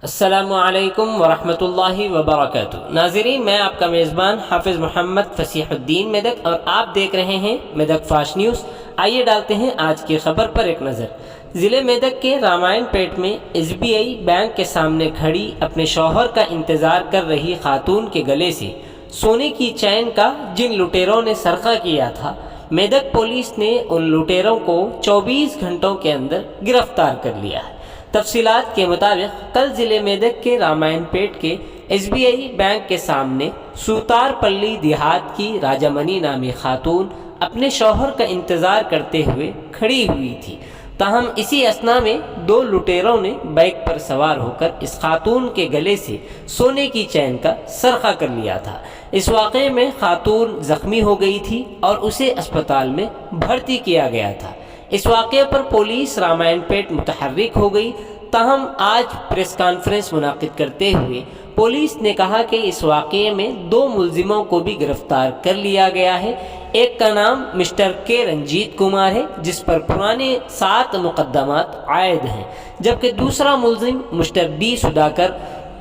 अस्सलामुअलैकुम वरहमतुल्लाहि वबरकातुहू। नाज़रीन, मैं आपका मेज़बान हाफिज़ मोहम्मद फ़सीहुद्दीन मेदक और आप देख रहे हैं मेदक फास्ट न्यूज़। आइए डालते हैं आज की खबर पर एक नज़र। ज़िले मेदक के रामायण पेट में SBI बैंक के सामने खड़ी अपने शौहर का इंतज़ार कर रही खातून के गले से सोने की चैन का जिन लुटेरों ने सरका किया था, मेदक पुलिस ने उन लुटेरों को 24 घंटों के अंदर गिरफ्तार कर लिया है। तफसीलात के मुताबिक कल ज़िले मेदक के रामायण पेट के SBI बैंक के सामने सूतारपल्ली देहात की राजामनी नामी खातून अपने शौहर का इंतज़ार करते हुए खड़ी हुई थी। ताहम इसी असना में दो लुटेरों ने बाइक पर सवार होकर इस खातून के गले से सोने की चैन का सरखा कर लिया था। इस वाक़े में खातून ज़ख्मी हो गई थी और उसे अस्पताल में भर्ती किया गया था। इस वाक़े पर पुलिस रामायण पेट मुतहर्रिक हो गई। ताहम आज प्रेस कॉन्फ्रेंस मुनाकिद करते हुए पुलिस ने कहा कि इस वाक़े में दो मुलजिमों को भी गिरफ्तार कर लिया गया है। एक का नाम मिस्टर के रंजीत कुमार है, जिस पर पुराने 7 मुकदमात आयद हैं, जबकि दूसरा मुलजिम मिस्टर B सुधाकर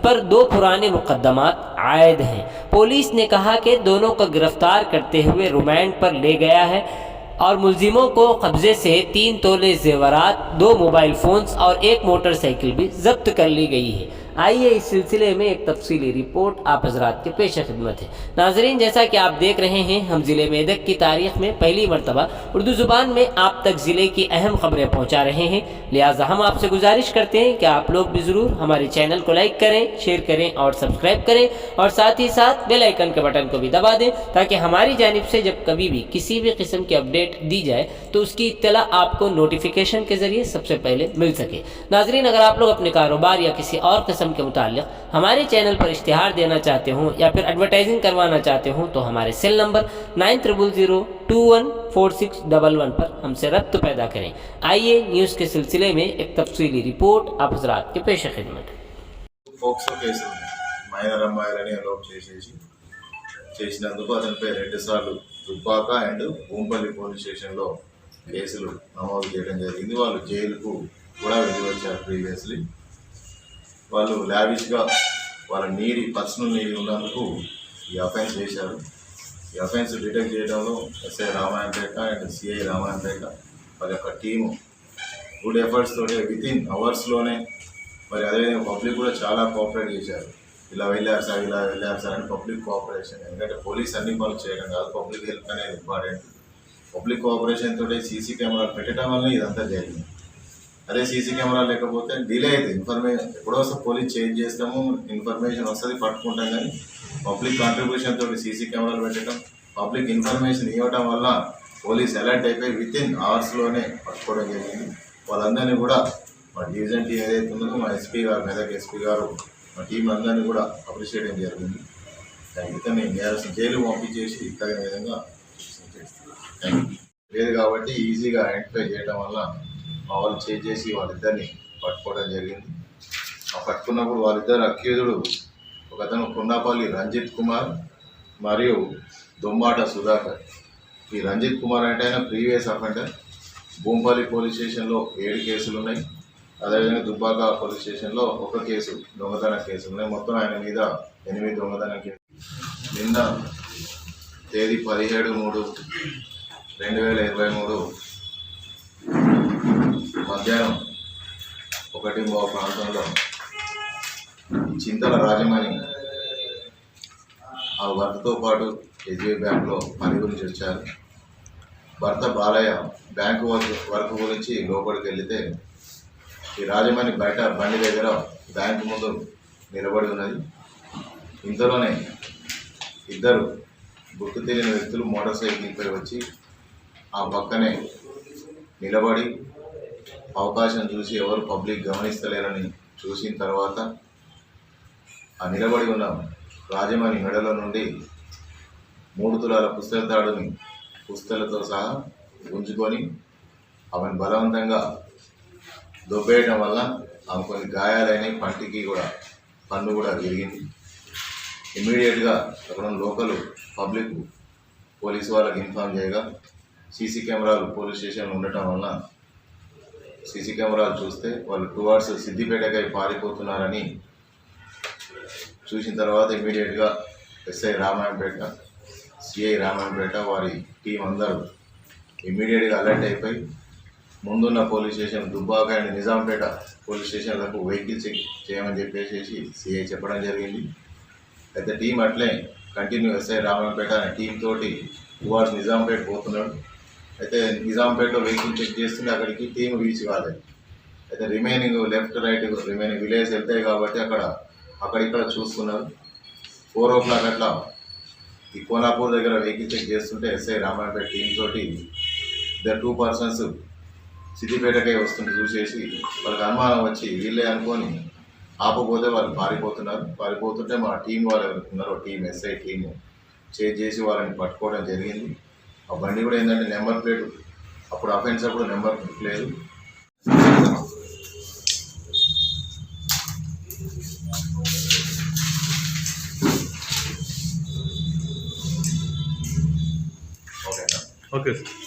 पर 2 पुराने मुकदमात आयद हैं। पुलिस ने कहा कि दोनों को गिरफ्तार करते हुए रिमांड पर ले गया है और मुलजिमों को कब्जे से 3 तोले जेवरात, 2 मोबाइल फ़ोन्स और 1 मोटरसाइकिल भी जब्त कर ली गई है। आइए इस सिलसिले में एक तफसीली रिपोर्ट आप हजरात के पेश खिदमत है। नाजरीन, जैसा कि आप देख रहे हैं, हम ज़िले मेदक की तारीख़ में पहली मरतबा उर्दू ज़ुबान में आप तक ज़िले की अहम खबरें पहुँचा रहे हैं। लिहाजा हम आपसे गुजारिश करते हैं कि आप लोग भी ज़रूर हमारे चैनल को लाइक करें, शेयर करें और सब्सक्राइब करें, और साथ ही साथ बेल आइकन के बटन को भी दबा दें, ताकि हमारी जानिब से जब कभी भी किसी भी किस्म की अपडेट दी जाए तो उसकी इत्तला आपको नोटिफिकेशन के ज़रिए सबसे पहले मिल सके। नाजरीन, अगर आप लोग अपने कारोबार या किसी और किस्म के मुताल्लिक़ हमारे चैनल पर इश्तिहार देना चाहते हों या फिर एडवर्टाइजिंग करवाना चाहते हों तो हमारे सेल नंबर 9000214611 पर हमसे रब्त पैदा करें। आइए न्यूज़ के सिलसिले में एक तफसीली रिपोर्ट आप हज़रात के पेश खिदमत है। పోక్సో కేసు మైనర్ అమ్మాయిలని అలౌట్ చేసినందుకు అతనిపై 2 సార్లు దుబ్బాక అండ్ భూంపల్లి పోలీస్ స్టేషన్లో కేసులు నమోదు చేయడం జరిగింది. వాళ్ళు జైలుకు కూడా వెళ్ళి వచ్చారు. ప్రీవియస్లీ వాళ్ళు లావిష్గా వాళ్ళ పర్సనల్ నీడి ఉన్నందుకు ఈ అఫెన్స్ చేశారు. ఈ అఫెన్స్ డిటెక్ట్ చేయడంలో SI Ramayampet and CI Ramayampet వాళ్ళ యొక్క టీము గుడ్ ఎఫర్ట్స్ తోటి వితిన్ అవర్స్లోనే, మరి అదేవిధంగా పబ్లిక్ కూడా చాలా కోఆపరేట్ చేశారు. ఇలా వెళ్ళారు సార్ అని పబ్లిక్ కోఆపరేషన్, ఎందుకంటే పోలీస్ అన్ని పనులు చేయడం కాదు, పబ్లిక్ హెల్ప్ అనేది ఇంపార్టెంట్. పబ్లిక్ కోఆపరేషన్ తోటి సీసీ కెమెరాలు పెట్టడం వల్ల ఇదంతా జరిగింది. అదే సీసీ కెమెరాలు లేకపోతే డిలే అవుతుంది. ఇన్ఫర్మేషన్ ఎప్పుడో వస్తే పోలీస్ చేంజ్ చేస్తాము, ఇన్ఫర్మేషన్ వస్తుంది, పట్టుకుంటాం. కానీ పబ్లిక్ కాంట్రిబ్యూషన్ తోటి సీసీ కెమెరాలు పెట్టడం, పబ్లిక్ ఇన్ఫర్మేషన్ ఇవ్వడం వల్ల పోలీస్ అలర్ట్ అయిపోయి వితిన్ అవర్స్లోనే పట్టుకోవడం జరిగింది. వాళ్ళందరినీ కూడా మా డివిజన్ టీం ఏదైతే ఉందో, మా ఎస్పీ గారు, మెదక్ ఎస్పీ గారు, మా టీం అందరినీ కూడా అప్రిషియేట్ చేయడం జరిగింది. ఇతన్ని జైలు పంపించేసి తగిన విధంగా లేదు కాబట్టి ఈజీగా ఐడెంటిఫై చేయడం వల్ల మా వాళ్ళు చేసి వాళ్ళిద్దరిని పట్టుకోవడం జరిగింది. ఆ పట్టుకున్నప్పుడు వాళ్ళిద్దరు అక్యూజుడు, ఒకతను కొండాపల్లి రంజిత్ కుమార్ మరియు దొమ్మాట సుధాకర్. ఈ రంజిత్ కుమార్ అంటే ఆయన ప్రీవియస్ అఫెండర్. భూంపల్లి పోలీస్ స్టేషన్లో 7 కేసులు ఉన్నాయి. అదేవిధంగా దుబ్బాక పోలీస్ స్టేషన్లో 1 కేసు దొంగతనం కేసులు ఉన్నాయి. మొత్తం ఆయన మీద 8 దొంగతనం కేసు. నిన్న తేదీ 17/3/2023 మధ్యాహ్నం 1:00 ప్రాంతంలో చింతల రాజమణి ఆ భర్తతో పాటు SBI బ్యాంకులో పని గురించి వచ్చారు. భర్త బాలయ్య బ్యాంకు వర్క్ గురించి లోపలికి వెళితే ఈ రాజమణి బయట బండి దగ్గర బ్యాంకు ముందు నిలబడి ఉన్నది. ఇంతలోనే ఇద్దరు గుర్తు తెలియని వ్యక్తులు మోటార్ సైకిల్పై వచ్చి ఆ పక్కనే నిలబడి అవకాశం చూసి ఎవరు పబ్లిక్ గమనిస్తలేరని చూసిన తర్వాత ఆ నిలబడి ఉన్న రాజమణి మెడలో నుండి 3 తులాల పుస్తక తాడుని పుస్తలతో సహా ఉంచుకొని ఆమెను బలవంతంగా దొబ్బేయడం వల్ల ఆమె కొన్ని గాయాలైన పంటికి కూడా పన్ను కూడా విరిగింది. ఇమ్మీడియట్గా అక్కడ లోకల్ పబ్లిక్ పోలీసు వాళ్ళకి ఇన్ఫార్మ్ చేయగా సీసీ కెమెరాలు పోలీస్ స్టేషన్లో ఉండటం వల్ల సీసీ కెమెరాలు చూస్తే వాళ్ళు టువార్డ్స్ సిద్దిపేటకై పారిపోతున్నారని చూసిన తర్వాత ఇమీడియట్గా ఎస్ఐ రామాయంపేట, సిఐ రామాయంపేట వారి టీం అందరూ ఇమీడియట్గా అలర్ట్ అయిపోయి ముందున్న police station Dubbaka and Nizampet police స్టేషన్లకు వెహికల్ చెక్ చేయమని చెప్పేసి సిఐ చెప్పడం జరిగింది. అయితే టీం అట్లే కంటిన్యూ ఎస్ఐ రామాయంపేట అనే టీం తోటి టువార్డ్స్ నిజాంపేట పోతున్నాడు. అయితే నిజాంపేటలో వెహికల్ చెక్ చేస్తుంటే అక్కడికి టీం రీచ్ కాలేదు. అయితే remaining left right remaining village వెళ్తాయి కాబట్టి అక్కడిక్కడ చూస్తున్నారు. 4 o'clock అట్లా ఈ కోనాపూర్ దగ్గర వెహికల్ చెక్ చేస్తుంటే ఎస్ఐ రామాయంపేట టీం తోటి 2 persons సిద్దిపేటకే వస్తుంటే చూసేసి వాళ్ళకి అనుమానం వచ్చి వీళ్ళే అనుకొని ఆపపోతే వాళ్ళు పారిపోతుంటే మా టీం వాళ్ళు ఎవరికి ఉన్నారో టీం ఎస్ఐ టీము చేసి వాళ్ళని పట్టుకోవడం జరిగింది. ఆ బండి కూడా ఏంటంటే నెంబర్ ప్లేట్ అప్పుడు అఫెన్స్ అప్పుడు నెంబర్ ప్లేట్ లేదు. ఓకేనా? Okay sir.